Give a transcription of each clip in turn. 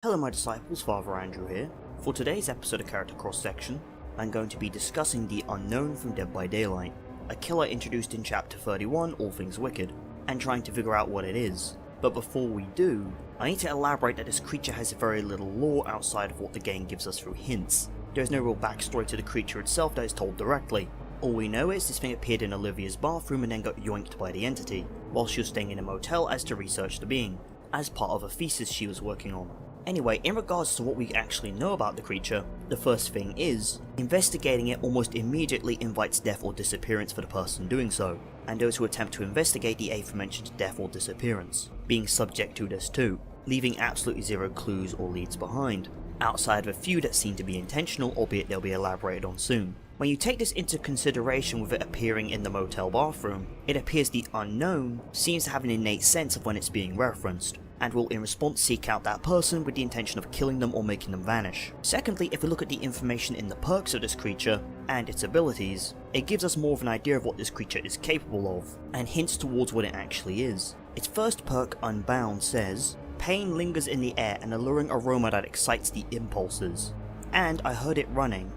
Hello my disciples, Father Andrew here. For today's episode of Character Cross Section, I'm going to be discussing the unknown from Dead by Daylight, a killer introduced in Chapter 31, All Things Wicked, and trying to figure out what it is. But before we do, I need to elaborate that this creature has very little lore outside of what the game gives us through hints. There is no real backstory to the creature itself that is told directly. All we know is this thing appeared in Olivia's bathroom and then got yoinked by the entity, while she was staying in a motel as to research the being, as part of a thesis she was working on. Anyway, in regards to what we actually know about the creature, the first thing is, investigating it almost immediately invites death or disappearance for the person doing so, and those who attempt to investigate the aforementioned death or disappearance, being subject to this too, leaving absolutely zero clues or leads behind, outside of a few that seem to be intentional, albeit they'll be elaborated on soon. When you take this into consideration with it appearing in the motel bathroom, it appears the unknown seems to have an innate sense of when it's being referenced, and will in response seek out that person with the intention of killing them or making them vanish. Secondly, if we look at the information in the perks of this creature, and its abilities, it gives us more of an idea of what this creature is capable of, and hints towards what it actually is. Its first perk, Unbound, says, "Pain lingers in the air, an alluring aroma that excites the impulses." And I heard it running,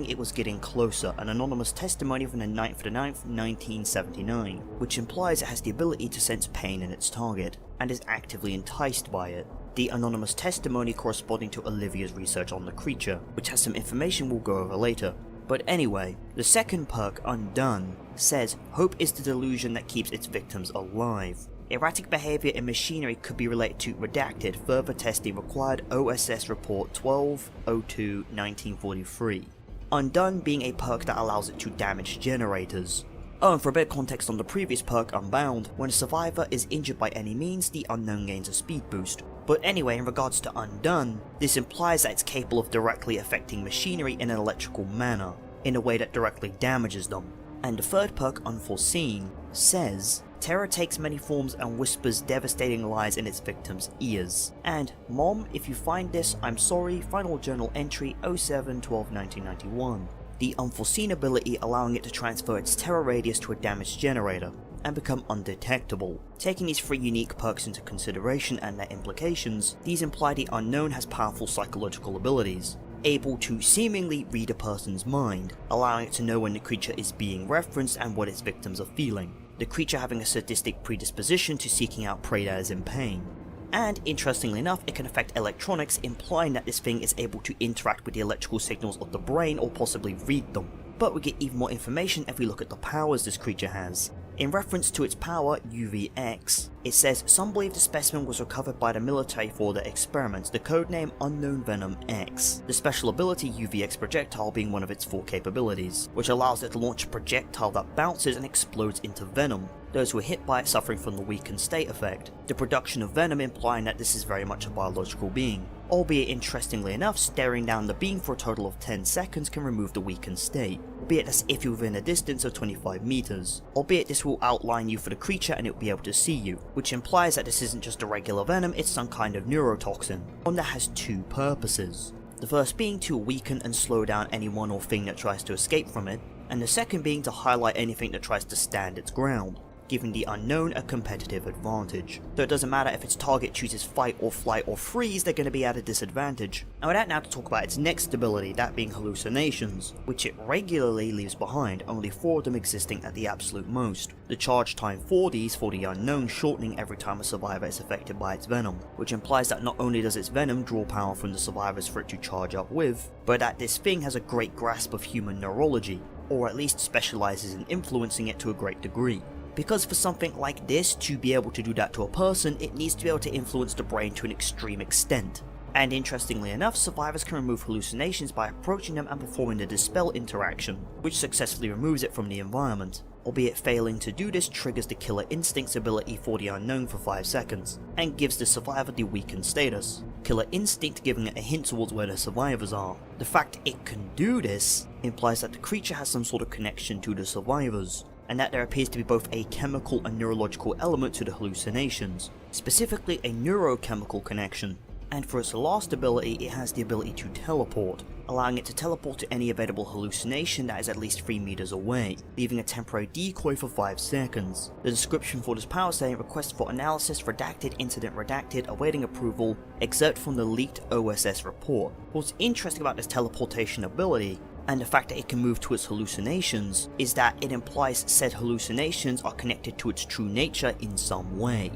it was getting closer, an anonymous testimony from the 9th of the 9th, 1979, which implies it has the ability to sense pain in its target, and is actively enticed by it. The anonymous testimony corresponding to Olivia's research on the creature, which has some information we'll go over later. But anyway, the second perk, Undone, says hope is the delusion that keeps its victims alive. Erratic behavior in machinery could be related to redacted further testing required OSS report 1202-1943. Undone being a perk that allows it to damage generators. Oh, and for a bit of context on the previous perk, Unbound, when a survivor is injured by any means, the unknown gains a speed boost. But anyway, in regards to Undone, this implies that it's capable of directly affecting machinery in an electrical manner, in a way that directly damages them. And the third perk, Unforeseen, says, terror takes many forms and whispers devastating lies in its victims' ears. And, Mom, if you find this, I'm sorry, final journal entry 07-12-1991. The Unforeseen ability allowing it to transfer its terror radius to a damaged generator, and become undetectable. Taking these three unique perks into consideration and their implications, these imply the unknown has powerful psychological abilities, able to seemingly read a person's mind, allowing it to know when the creature is being referenced and what its victims are feeling. The creature having a sadistic predisposition to seeking out prey that is in pain. And interestingly enough, it can affect electronics, implying that this thing is able to interact with the electrical signals of the brain or possibly read them. But we get even more information if we look at the powers this creature has. In reference to its power, UVX, it says some believe the specimen was recovered by the military for their experiments, the codename Unknown Venom X, the special ability UVX projectile being one of its 4 capabilities, which allows it to launch a projectile that bounces and explodes into venom, those who are hit by it suffering from the weakened state effect, the production of venom implying that this is very much a biological being. Albeit interestingly enough, staring down the beam for a total of 10 seconds can remove the weakened state, albeit that's if you're within a distance of 25 meters, albeit this will outline you for the creature and it will be able to see you, which implies that this isn't just a regular venom, it's some kind of neurotoxin, one that has 2 purposes. The first being to weaken and slow down anyone or thing that tries to escape from it, and the second being to highlight anything that tries to stand its ground, giving the unknown a competitive advantage. So it doesn't matter if its target chooses fight or flight or freeze, they're going to be at a disadvantage. And with that, now to talk about its next ability, that being hallucinations, which it regularly leaves behind, only 4 of them existing at the absolute most. The charge time for these for the unknown shortening every time a survivor is affected by its venom, which implies that not only does its venom draw power from the survivors for it to charge up with, but that this thing has a great grasp of human neurology, or at least specializes in influencing it to a great degree. Because for something like this to be able to do that to a person, it needs to be able to influence the brain to an extreme extent. And interestingly enough, survivors can remove hallucinations by approaching them and performing the dispel interaction, which successfully removes it from the environment. Albeit failing to do this triggers the killer instinct's ability for the unknown for 5 seconds, and gives the survivor the weakened status. Killer instinct giving it a hint towards where the survivors are. The fact it can do this implies that the creature has some sort of connection to the survivors, and that there appears to be both a chemical and neurological element to the hallucinations, specifically a neurochemical connection. And for its last ability, it has the ability to teleport, allowing it to teleport to any available hallucination that is at least 3 meters away, leaving a temporary decoy for 5 seconds. The description for this power saying request for analysis redacted, incident redacted, awaiting approval, excerpt from the leaked OSS report. What's interesting about this teleportation ability, and the fact that it can move to its hallucinations, is that it implies said hallucinations are connected to its true nature in some way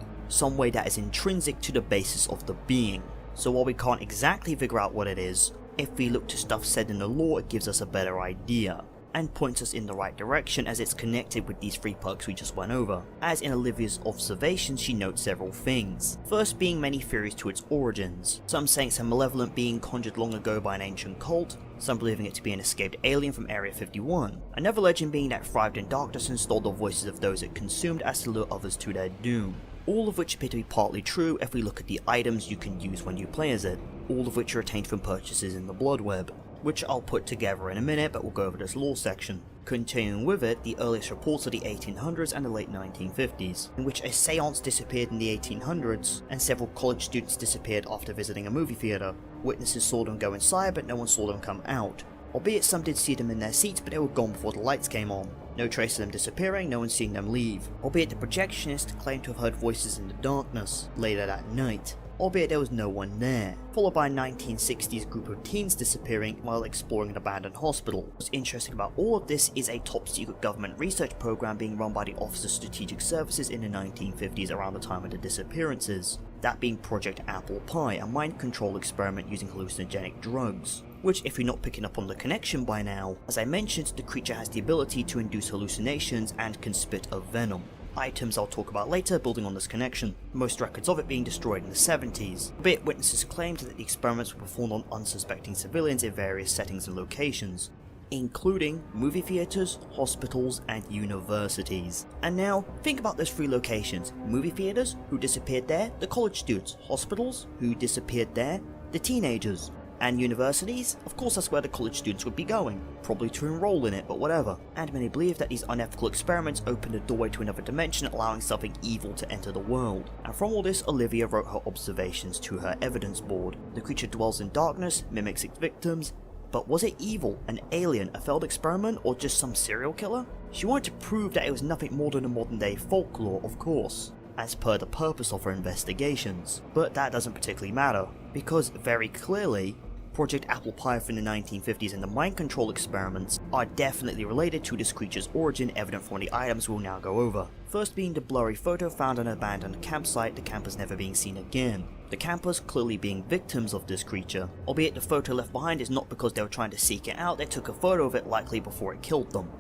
that is intrinsic to the basis of the being. So while we can't exactly figure out what it is, if we look to stuff said in the lore, it gives us a better idea, and points us in the right direction as it's connected with these 3 perks we just went over. As in Olivia's observations, she notes several things. First being many theories to its origins, some saying it's a malevolent being conjured long ago by an ancient cult, some believing it to be an escaped alien from Area 51, another legend being that it thrived in darkness and stole the voices of those it consumed as to lure others to their doom. All of which appear to be partly true if we look at the items you can use when you play as it, all of which are attained from purchases in the Blood Web, which I'll put together in a minute, but we'll go over this lore section. Continuing with it, the earliest reports are the 1800s and the late 1950s, in which a seance disappeared in the 1800s, and several college students disappeared after visiting a movie theatre. Witnesses saw them go inside, but no one saw them come out. Albeit some did see them in their seats, but they were gone before the lights came on. No trace of them disappearing, no one seeing them leave. Albeit the projectionist claimed to have heard voices in the darkness later that night. Albeit there was no one there. Followed by a 1960s group of teens disappearing while exploring an abandoned hospital. What's interesting about all of this is a top secret government research program being run by the Office of Strategic Services in the 1950s around the time of the disappearances. That being Project Apple Pie, a mind control experiment using hallucinogenic drugs. Which, if you're not picking up on the connection by now, as I mentioned, the creature has the ability to induce hallucinations and can spit a venom. Items I'll talk about later building on this connection, most records of it being destroyed in the 70s, albeit witnesses claimed that the experiments were performed on unsuspecting civilians in various settings and locations, including movie theatres, hospitals, and universities. And now, think about those 3 locations. Movie theatres, who disappeared there? The college students. Hospitals, who disappeared there? The teenagers. And universities? Of course that's where the college students would be going, probably to enroll in it, but whatever. And many believe that these unethical experiments opened a doorway to another dimension, allowing something evil to enter the world. And from all this, Olivia wrote her observations to her evidence board. The creature dwells in darkness, mimics its victims, but was it evil, an alien, a failed experiment, or just some serial killer? She wanted to prove that it was nothing more than a modern day folklore, of course, as per the purpose of her investigations. But that doesn't particularly matter, because very clearly, Project Apple Pie from the 1950s and the mind control experiments are definitely related to this creature's origin, evident from the items we'll now go over. First being the blurry photo found on an abandoned campsite, the campers never being seen again. The campers clearly being victims of this creature, albeit the photo left behind is not because they were trying to seek it out, they took a photo of it likely before it killed them.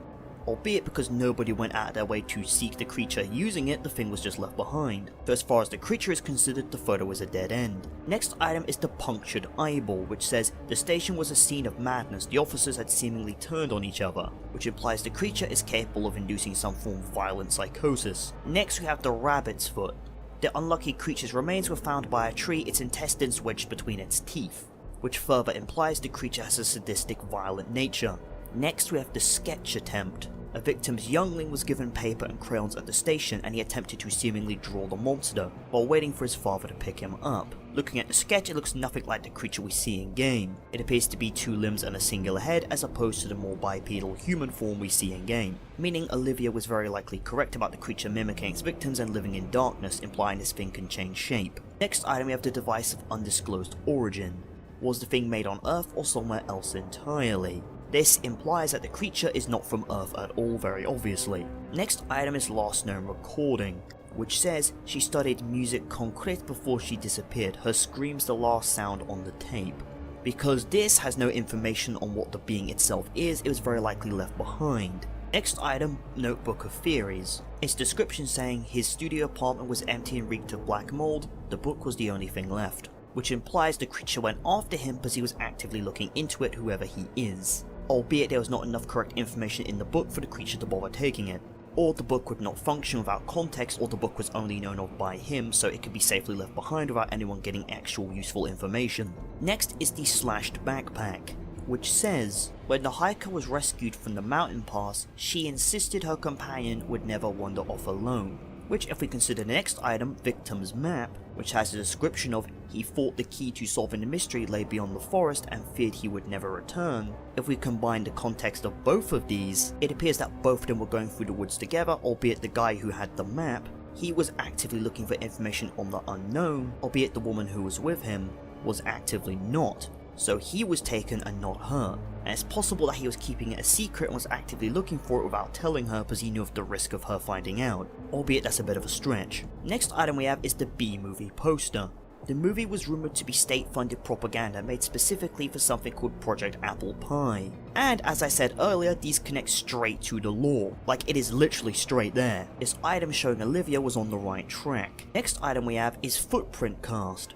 Albeit because nobody went out of their way to seek the creature using it, the thing was just left behind. So as far as the creature is considered, the photo is a dead end. Next item is the punctured eyeball, which says the station was a scene of madness, the officers had seemingly turned on each other, which implies the creature is capable of inducing some form of violent psychosis. Next we have the rabbit's foot. The unlucky creature's remains were found by a tree, its intestines wedged between its teeth, which further implies the creature has a sadistic, violent nature. Next we have the sketch attempt. A victim's youngling was given paper and crayons at the station and he attempted to seemingly draw the monster, while waiting for his father to pick him up. Looking at the sketch, it looks nothing like the creature we see in game. It appears to be 2 limbs and a singular head as opposed to the more bipedal human form we see in game, meaning Olivia was very likely correct about the creature mimicking its victims and living in darkness, implying this thing can change shape. Next item we have the device of undisclosed origin. Was the thing made on Earth or somewhere else entirely? This implies that the creature is not from Earth at all, very obviously. Next item is last known recording, which says she studied musique concrète before she disappeared, her screams the last sound on the tape. Because this has no information on what the being itself is, it was very likely left behind. Next item, notebook of theories. Its description saying his studio apartment was empty and reeked of black mold, the book was the only thing left, which implies the creature went after him because he was actively looking into it, whoever he is. Albeit there was not enough correct information in the book for the creature to bother taking it. Or the book would not function without context, or the book was only known of by him, so it could be safely left behind without anyone getting actual useful information. Next is the slashed backpack, which says, when the hiker was rescued from the mountain pass, she insisted her companion would never wander off alone. Which, if we consider the next item, Victim's Map, which has a description of he thought the key to solving the mystery lay beyond the forest and feared he would never return. If we combine the context of both of these, it appears that both of them were going through the woods together, albeit the guy who had the map, he was actively looking for information on the unknown, albeit the woman who was with him was actively not. So he was taken and not her, and it's possible that he was keeping it a secret and was actively looking for it without telling her because he knew of the risk of her finding out, albeit that's a bit of a stretch. Next item we have is the B-movie poster. The movie was rumoured to be state-funded propaganda made specifically for something called Project Apple Pie. And as I said earlier, these connect straight to the lore, like it is literally straight there. This item showing Olivia was on the right track. Next item we have is Footprint Cast.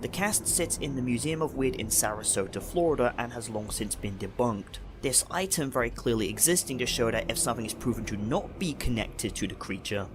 The cast sits in the Museum of Weird in Sarasota, Florida and has long since been debunked. This item very clearly existing to show that if something is proven to not be connected to the creature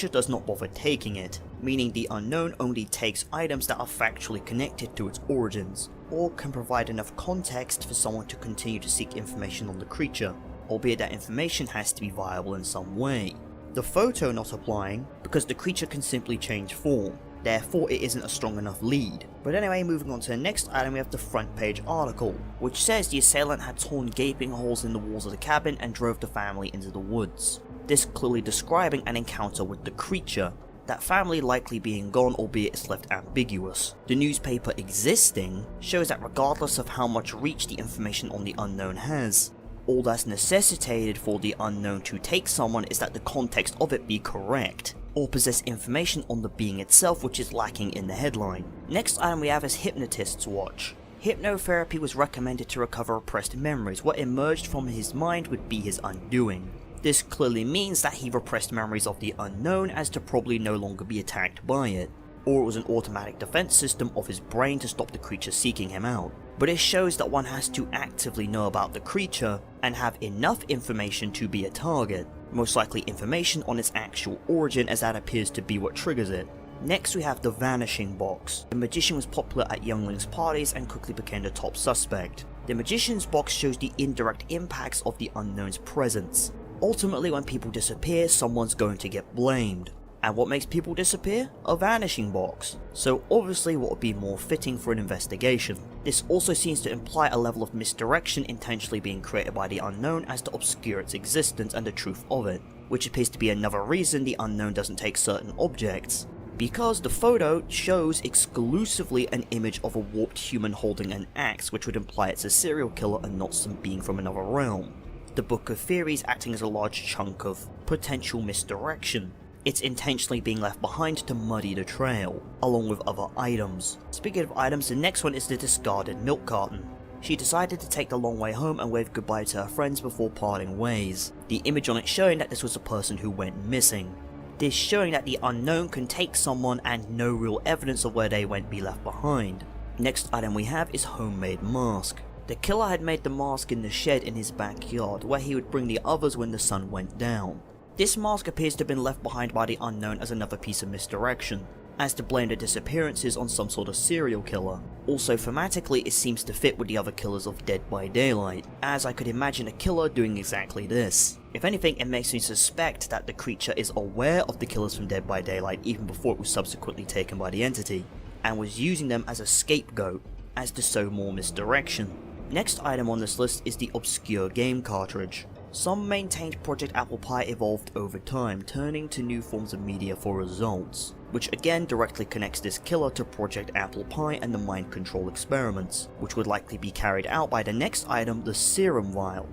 does not bother taking it, meaning the unknown only takes items that are factually connected to its origins, or can provide enough context for someone to continue to seek information on the creature, albeit that information has to be viable in some way. The photo not applying, because the creature can simply change form, therefore it isn't a strong enough lead. But anyway, moving on to the next item, we have the front page article, which says the assailant had torn gaping holes in the walls of the cabin and drove the family into the woods. This clearly describing an encounter with the creature, that family likely being gone, albeit it's left ambiguous. The newspaper existing shows that regardless of how much reach the information on the unknown has, all that's necessitated for the unknown to take someone is that the context of it be correct, or possess information on the being itself, which is lacking in the headline. Next item we have is Hypnotist's Watch. Hypnotherapy was recommended to recover repressed memories. What emerged from his mind would be his undoing. This clearly means that he repressed memories of the unknown as to probably no longer be attacked by it, or it was an automatic defense system of his brain to stop the creature seeking him out. But it shows that one has to actively know about the creature and have enough information to be a target, most likely information on its actual origin, as that appears to be what triggers it. Next we have the Vanishing Box. The magician was popular at younglings' parties and quickly became the top suspect. The magician's box shows the indirect impacts of the unknown's presence. Ultimately, when people disappear, someone's going to get blamed. And what makes people disappear? A vanishing box. So obviously what would be more fitting for an investigation. This also seems to imply a level of misdirection intentionally being created by the unknown as to obscure its existence and the truth of it, which appears to be another reason the unknown doesn't take certain objects. Because the photo shows exclusively an image of a warped human holding an axe, which would imply it's a serial killer and not some being from another realm. The book of theories acting as a large chunk of potential misdirection. It's intentionally being left behind to muddy the trail, along with other items. Speaking of items, the next one is the discarded milk carton. She decided to take the long way home and wave goodbye to her friends before parting ways. The image on it showing that this was a person who went missing. This showing that the unknown can take someone and no real evidence of where they went be left behind. Next item we have is homemade mask. The killer had made the mask in the shed in his backyard, where he would bring the others when the sun went down. This mask appears to have been left behind by the unknown as another piece of misdirection, as to blame the disappearances on some sort of serial killer. Also thematically, it seems to fit with the other killers of Dead by Daylight, as I could imagine a killer doing exactly this. If anything, it makes me suspect that the creature is aware of the killers from Dead by Daylight even before it was subsequently taken by the entity, and was using them as a scapegoat, as to sow more misdirection. Next item on this list is the obscure game cartridge. Some maintained Project Apple Pie evolved over time, turning to new forms of media for results, which again directly connects this killer to Project Apple Pie and the mind control experiments, which would likely be carried out by the next item, the serum vial.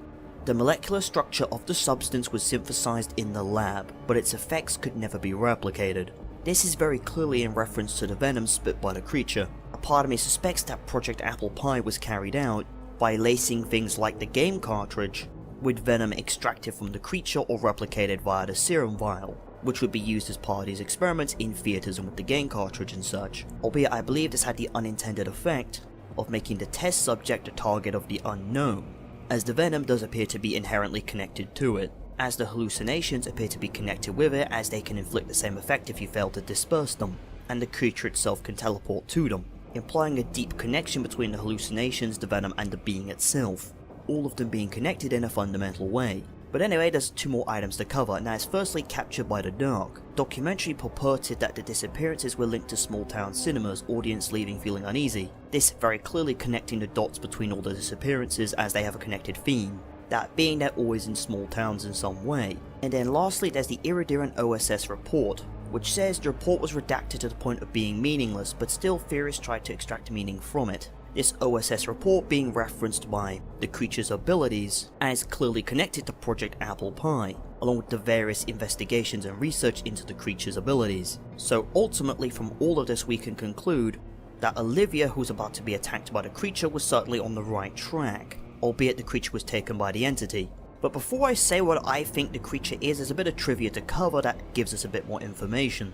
The molecular structure of the substance was synthesized in the lab, but its effects could never be replicated. This is very clearly in reference to the venom spit by the creature. A part of me suspects that Project Apple Pie was carried out by lacing things like the game cartridge with venom extracted from the creature or replicated via the serum vial, which would be used as part of these experiments in theaters and with the game cartridge and such, albeit I believe this had the unintended effect of making the test subject a target of the unknown, as the venom does appear to be inherently connected to it, as the hallucinations appear to be connected with it, as they can inflict the same effect if you fail to disperse them, and the creature itself can teleport to them, implying a deep connection between the hallucinations, the venom, and the being itself, all of them being connected in a fundamental way. But anyway, there's 2 more items to cover. Now, it's firstly Captured by the Dark. Documentary purported that the disappearances were linked to small town cinemas, audience leaving feeling uneasy. This very clearly connecting the dots between all the disappearances as they have a connected theme. That being they're always in small towns in some way. And then lastly, there's the Iridiran OSS report, which says the report was redacted to the point of being meaningless, but still theorists tried to extract meaning from it. This OSS report being referenced by the creature's abilities and is clearly connected to Project Apple Pie, along with the various investigations and research into the creature's abilities. So ultimately from all of this we can conclude that Olivia, who's about to be attacked by the creature, was certainly on the right track, albeit the creature was taken by the entity. But before I say what I think the creature is, there's a bit of trivia to cover that gives us a bit more information.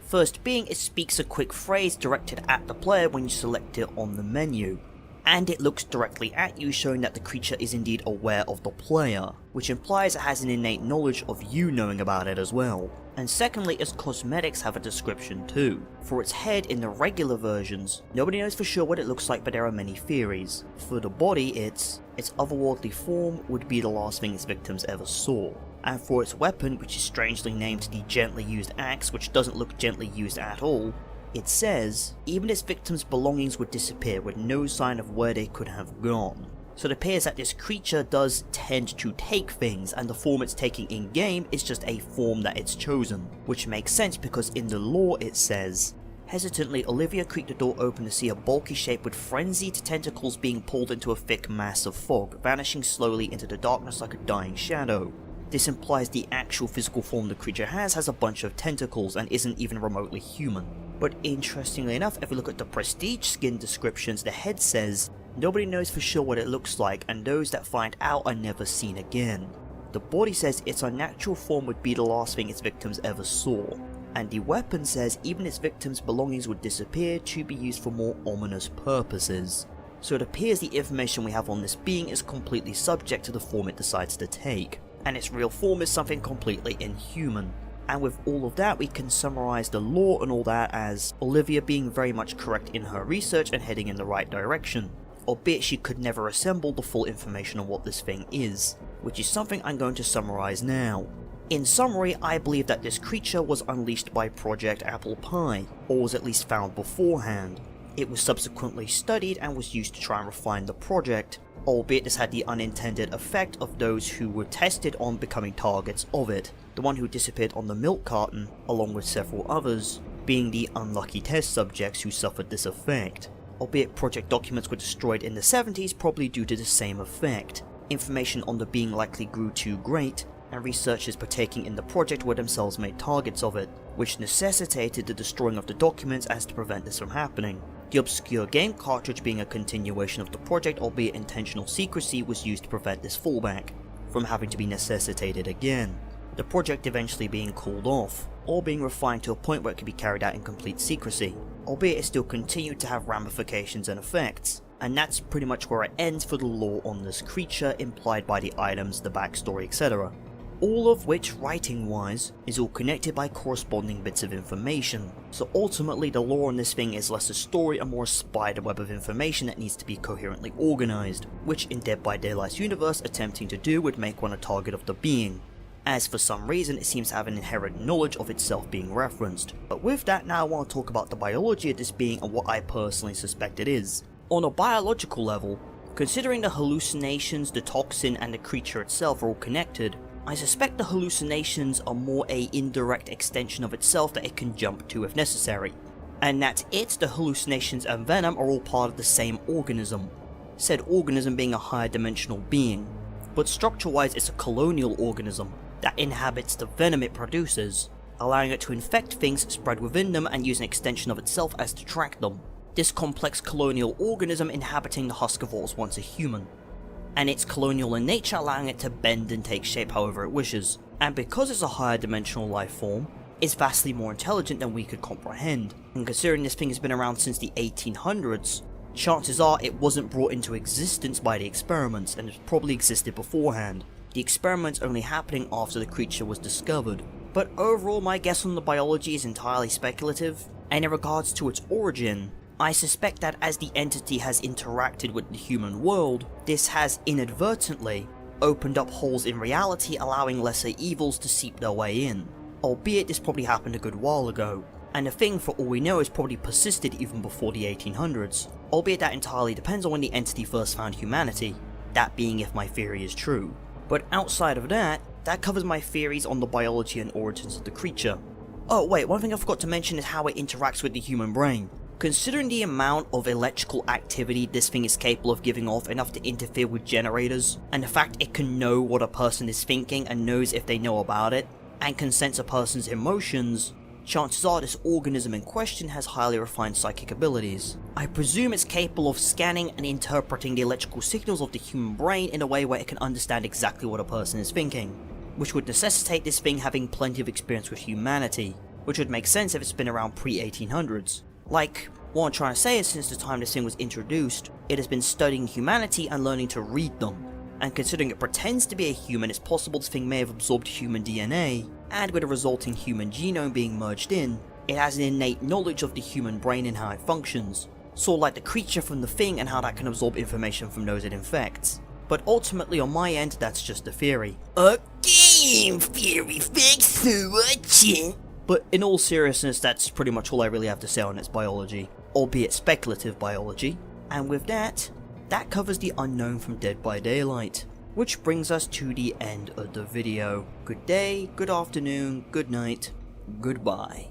First being, it speaks a quick phrase directed at the player when you select it on the menu, and it looks directly at you, showing that the creature is indeed aware of the player, which implies it has an innate knowledge of you knowing about it as well. And secondly, its cosmetics have a description too. For its head in the regular versions, nobody knows for sure what it looks like, but there are many theories. For the body, its otherworldly form would be the last thing its victims ever saw. And for its weapon, which is strangely named the Gently Used Axe, which doesn't look gently used at all, it says, even its victims' belongings would disappear with no sign of where they could have gone. So it appears that this creature does tend to take things, and the form it's taking in-game is just a form that it's chosen. Which makes sense because in the lore it says, hesitantly, Olivia creaked the door open to see a bulky shape with frenzied tentacles being pulled into a thick mass of fog, vanishing slowly into the darkness like a dying shadow. This implies the actual physical form the creature has a bunch of tentacles and isn't even remotely human. But interestingly enough, if we look at the prestige skin descriptions, the head says, nobody knows for sure what it looks like, and those that find out are never seen again. The body says its unnatural form would be the last thing its victims ever saw. And the weapon says even its victims' belongings would disappear to be used for more ominous purposes. So it appears the information we have on this being is completely subject to the form it decides to take, and its real form is something completely inhuman. And with all of that, we can summarize the lore and all that as Olivia being very much correct in her research and heading in the right direction, albeit she could never assemble the full information on what this thing is, which is something I'm going to summarize now. In summary, I believe that this creature was unleashed by Project Apple Pie, or was at least found beforehand. It was subsequently studied and was used to try and refine the project, albeit this had the unintended effect of those who were tested on becoming targets of it, the one who disappeared on the milk carton, along with several others, being the unlucky test subjects who suffered this effect. Albeit project documents were destroyed in the 70s probably due to the same effect. Information on the being likely grew too great, and researchers partaking in the project were themselves made targets of it, which necessitated the destroying of the documents as to prevent this from happening. The obscure game cartridge being a continuation of the project, albeit intentional secrecy, was used to prevent this fallback from having to be necessitated again. The project eventually being called off, or being refined to a point where it could be carried out in complete secrecy, albeit it still continued to have ramifications and effects. And that's pretty much where it ends for the lore on this creature, implied by the items, the backstory, etc. All of which, writing-wise, is all connected by corresponding bits of information. So ultimately the lore on this thing is less a story and more a spiderweb of information that needs to be coherently organized, which in Dead by Daylight's universe attempting to do would make one a target of the being, as for some reason it seems to have an inherent knowledge of itself being referenced. But with that, now I want to talk about the biology of this being and what I personally suspect it is. On a biological level, considering the hallucinations, the toxin and the creature itself are all connected, I suspect the hallucinations are more a indirect extension of itself that it can jump to if necessary, and that the hallucinations and venom are all part of the same organism, said organism being a higher dimensional being, but structure-wise it's a colonial organism that inhabits the venom it produces, allowing it to infect things spread within them and use an extension of itself as to track them. This complex colonial organism inhabiting the husk of what was once a human, and it's colonial in nature, allowing it to bend and take shape however it wishes. And because it's a higher dimensional life form, it's vastly more intelligent than we could comprehend. And considering this thing has been around since the 1800s, chances are it wasn't brought into existence by the experiments and it probably existed beforehand. The experiments only happening after the creature was discovered. But overall, my guess on the biology is entirely speculative, and in regards to its origin, I suspect that as the entity has interacted with the human world, this has inadvertently opened up holes in reality, allowing lesser evils to seep their way in. Albeit this probably happened a good while ago, and the thing for all we know has probably persisted even before the 1800s, albeit that entirely depends on when the entity first found humanity, that being if my theory is true. But outside of that, that covers my theories on the biology and origins of the creature. Oh wait, one thing I forgot to mention is how it interacts with the human brain. Considering the amount of electrical activity this thing is capable of giving off enough to interfere with generators, and the fact it can know what a person is thinking and knows if they know about it, and can sense a person's emotions, chances are this organism in question has highly refined psychic abilities. I presume it's capable of scanning and interpreting the electrical signals of the human brain in a way where it can understand exactly what a person is thinking, which would necessitate this thing having plenty of experience with humanity, which would make sense if it's been around pre-1800s. Like, what I'm trying to say is since the time this thing was introduced, it has been studying humanity and learning to read them. And considering it pretends to be a human, it's possible this thing may have absorbed human DNA, and with a resulting human genome being merged in, it has an innate knowledge of the human brain and how it functions, sort of like the creature from the thing and how that can absorb information from those it infects. But ultimately on my end, that's just a theory. Okay, theory, thanks for watching. But in all seriousness, that's pretty much all I really have to say on its biology, albeit speculative biology, and with that, that covers the unknown from Dead by Daylight, which brings us to the end of the video. Good day, good afternoon, good night, goodbye.